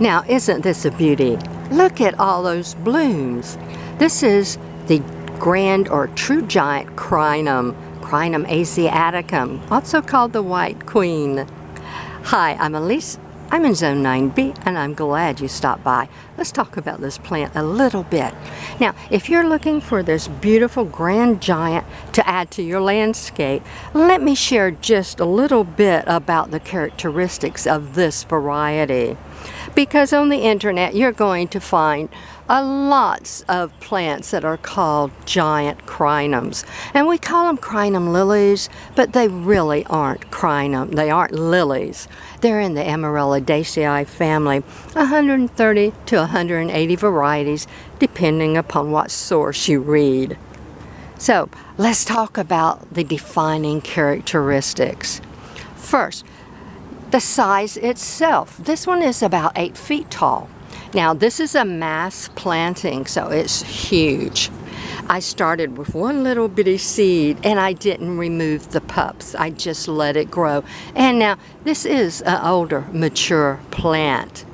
Now, isn't this a beauty? Look at all those blooms. This is the grand or true giant Crinum, Crinum Asiaticum, also called the White Queen. Hi, I'm Elise. I'm in Zone 9B, and I'm glad you stopped by. Let's talk about this plant a little bit. Now, if you're looking for this beautiful grand giant to add to your landscape, let me share just a little bit about the characteristics of this variety. Because on the internet, you're going to find lots of plants that are called giant crinums. And we call them crinum lilies, but they really aren't crinum. They aren't lilies. They're in the Amaryllidaceae family, 130 to 180 varieties, depending upon what source you read. So let's talk about the defining characteristics. First, the size itself. This one is about 8 feet tall. Now, this is a mass planting, so it's huge. I started with one little bitty seed, and I didn't remove the pups. I just let it grow. And now, this is an older, mature plant.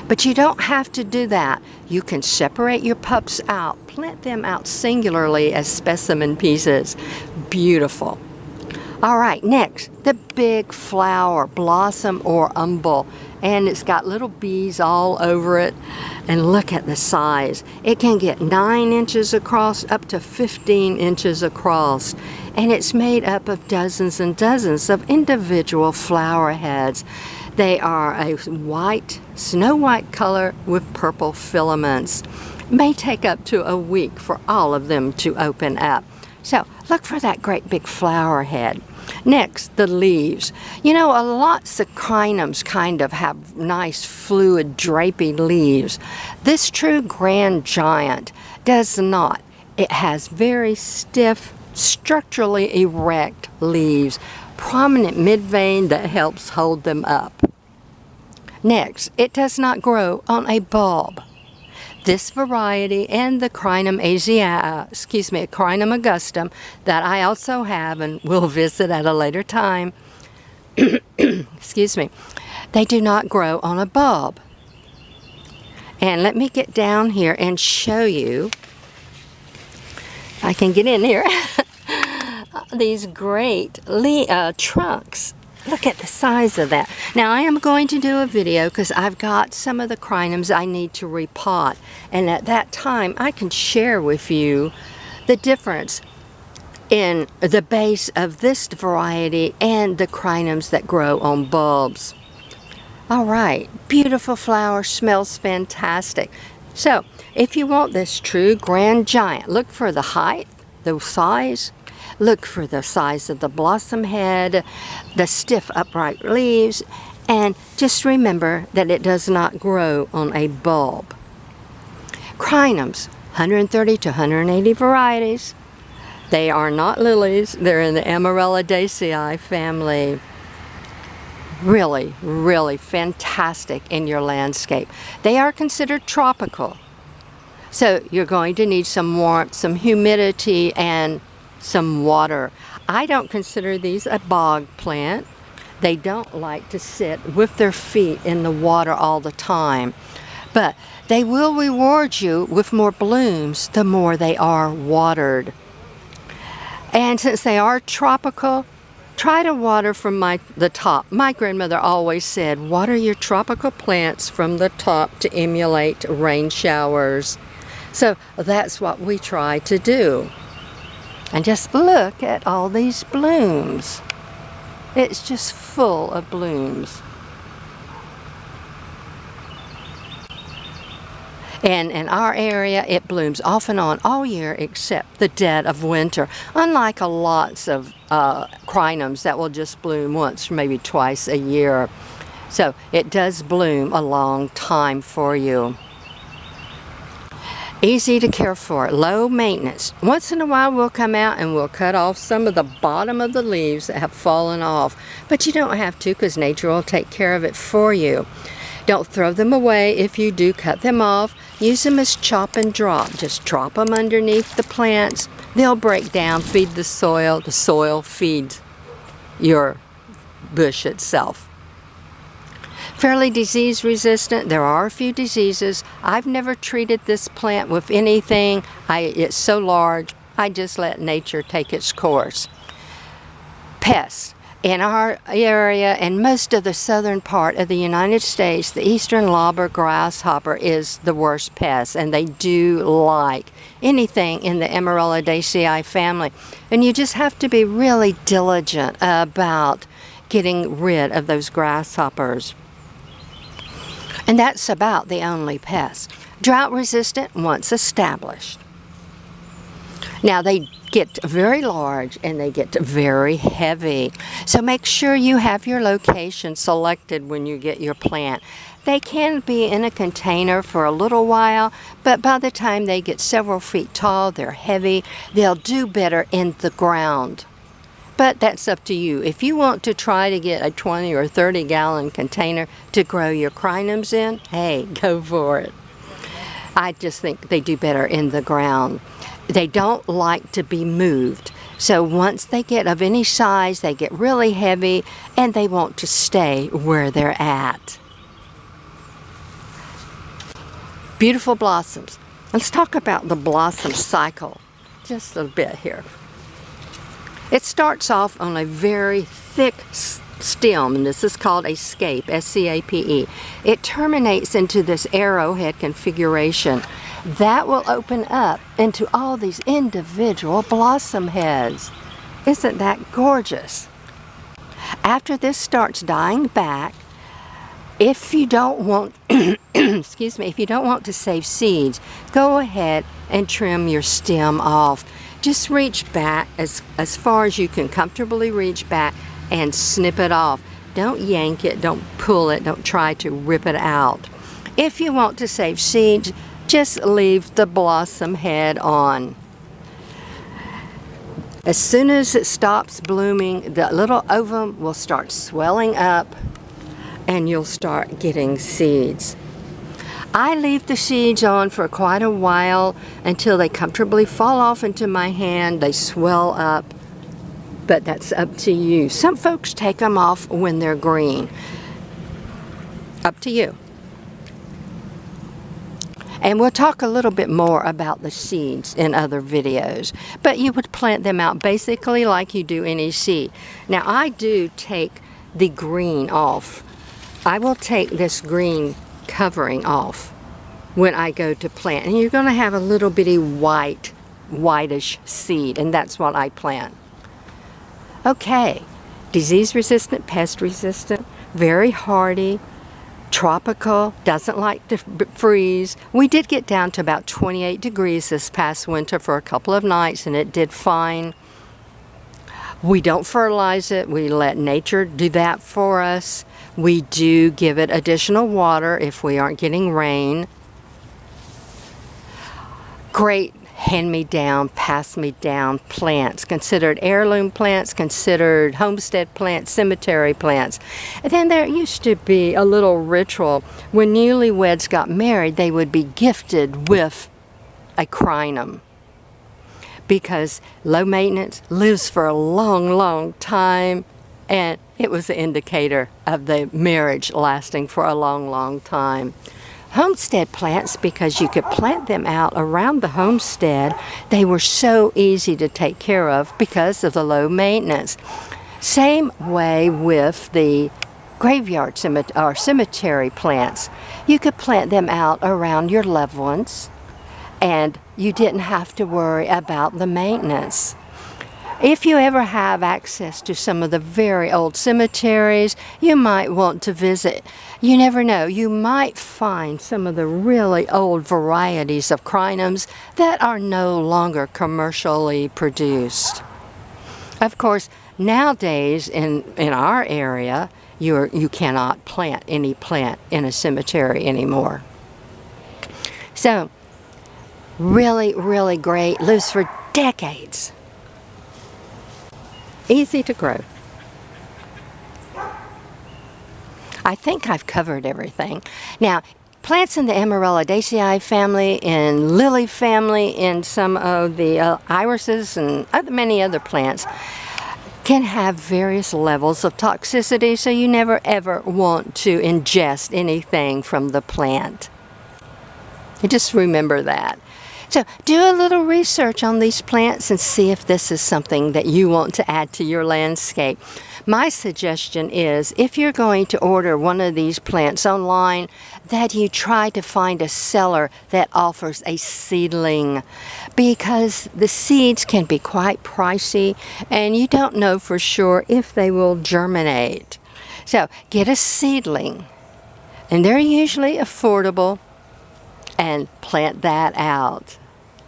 But you don't have to do that. You can separate your pups out, plant them out singularly as specimen pieces. Beautiful. All right, next, the big flower, blossom or umbel, and it's got little bees all over it. And look at the size. It can get 9 inches across, up to 15 inches across. And it's made up of dozens and dozens of individual flower heads. They are a white, snow white color with purple filaments. It may take up to a week for all of them to open up. So look for that great big flower head. Next, the leaves. You know, lots of crinums kind of have nice, fluid, drapey leaves. This true grand giant does not. It has very stiff, structurally erect leaves, prominent midvein that helps hold them up. Next, it does not grow on a bulb. This variety and the Crinum Crinum Augustum that I also have and will visit at a later time, excuse me, they do not grow on a bulb. And let me get down here and show you, if I can get in here, these great trunks. Look at the size of that. Now, I am going to do a video because I've got some of the crinums I need to repot. And at that time, I can share with you the difference in the base of this variety and the crinums that grow on bulbs. All right, beautiful flower, smells fantastic. So, if you want this true grand giant, look for the height, the size. Look for the size of the blossom head, the stiff upright leaves, and just remember that it does not grow on a bulb. Crinums, 130 to 180 varieties. They are not lilies. They're in the Amaryllidaceae family. Really, really fantastic in your landscape. They are considered tropical. So you're going to need some warmth, some humidity, and some water. I don't consider these a bog plant. They don't like to sit with their feet in the water all the time. But they will reward you with more blooms the more they are watered. And since they are tropical, try to water from the top. My grandmother always said, water your tropical plants from the top to emulate rain showers. So that's what we try to do. And just look at all these blooms. It's just full of blooms. And in our area, it blooms off and on all year except the dead of winter. Unlike lots of crinums that will just bloom once, maybe twice a year. So it does bloom a long time for you. Easy to care for, low maintenance. Once in a while we'll come out and we'll cut off some of the bottom of the leaves that have fallen off. But you don't have to because nature will take care of it for you. Don't throw them away if you do cut them off. Use them as chop and drop. Just drop them underneath the plants. They'll break down, feed the soil. The soil feeds your bush itself. Fairly disease resistant. There are a few diseases. I've never treated this plant with anything. It's so large, I just let nature take its course. Pests. In our area and most of the southern part of the United States, the eastern lobber grasshopper is the worst pest, and they do like anything in the Amaryllidaceae family. And you just have to be really diligent about getting rid of those grasshoppers. And that's about the only pest. Drought resistant once established. Now they get very large and they get very heavy. So make sure you have your location selected when you get your plant. They can be in a container for a little while, but by the time they get several feet tall, they're heavy. They'll do better in the ground. But that's up to you. If you want to try to get a 20 or 30 gallon container to grow your crinums in, hey, go for it. I just think they do better in the ground. They don't like to be moved. So once they get of any size, they get really heavy and they want to stay where they're at. Beautiful blossoms. Let's talk about the blossom cycle just a bit here. It starts off on a very thick stem, and this is called a scape, S-C-A-P-E. It terminates into this arrowhead configuration. That will open up into all these individual blossom heads. Isn't that gorgeous? After this starts dying back, if you don't want, excuse me, if you don't want to save seeds, go ahead and trim your stem off. Just reach back as far as you can comfortably reach back and snip it off. Don't yank it, don't pull it, don't try to rip it out. If you want to save seeds, just leave the blossom head on. As soon as it stops blooming, the little ovum will start swelling up and you'll start getting seeds. I leave the seeds on for quite a while until they comfortably fall off into my hand. They swell up, but that's up to you. Some folks take them off when they're green. Up to you. And we'll talk a little bit more about the seeds in other videos. But you would plant them out basically like you do any seed. Now I do take the green off. I will take this green covering off when I go to plant. And you're going to have a little bitty whitish seed, and that's what I plant. Okay, disease resistant, pest resistant, very hardy, tropical, doesn't like to freeze. We did get down to about 28 degrees this past winter for a couple of nights, and it did fine. We don't fertilize it. We let nature do that for us. We do give it additional water if we aren't getting rain. Great hand-me-down, pass-me-down plants, considered heirloom plants, considered homestead plants, cemetery plants. And then there used to be a little ritual. When newlyweds got married, they would be gifted with a crinum, because low maintenance, lives for a long, long time, and it was an indicator of the marriage lasting for a long, long time. Homestead plants, because you could plant them out around the homestead, they were so easy to take care of because of the low maintenance. Same way with the graveyard cemetery plants. You could plant them out around your loved ones, and you didn't have to worry about the maintenance. If you ever have access to some of the very old cemeteries, you might want to visit. You never know, you might find some of the really old varieties of crinums that are no longer commercially produced. Of course, nowadays in our area, you cannot plant any plant in a cemetery anymore. So, really, really great, lives for decades. Easy to grow. I think I've covered everything. Now, plants in the Amaryllidaceae family, in lily family, in some of the irises and many other plants, can have various levels of toxicity, so you never ever want to ingest anything from the plant. You just remember that. So do a little research on these plants and see if this is something that you want to add to your landscape. My suggestion is, if you're going to order one of these plants online, that you try to find a seller that offers a seedling, because the seeds can be quite pricey and you don't know for sure if they will germinate. So get a seedling, and they're usually affordable, and plant that out.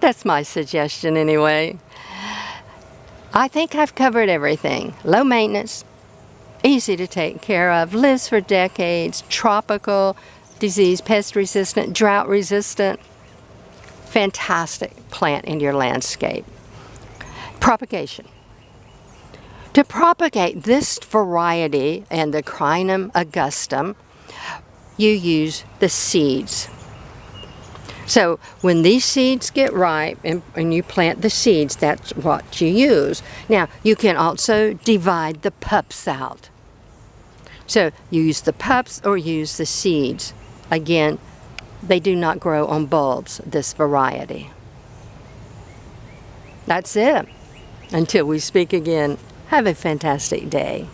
That's my suggestion anyway. I think I've covered everything. Low maintenance, easy to take care of, lives for decades, tropical, disease, pest resistant, drought resistant. Fantastic plant in your landscape. Propagation. To propagate this variety and the Crinum Augustum, you use the seeds. So when these seeds get ripe and you plant the seeds, that's what you use. Now, you can also divide the pups out. So use the pups or use the seeds. Again, they do not grow on bulbs, this variety. That's it. Until we speak again, have a fantastic day.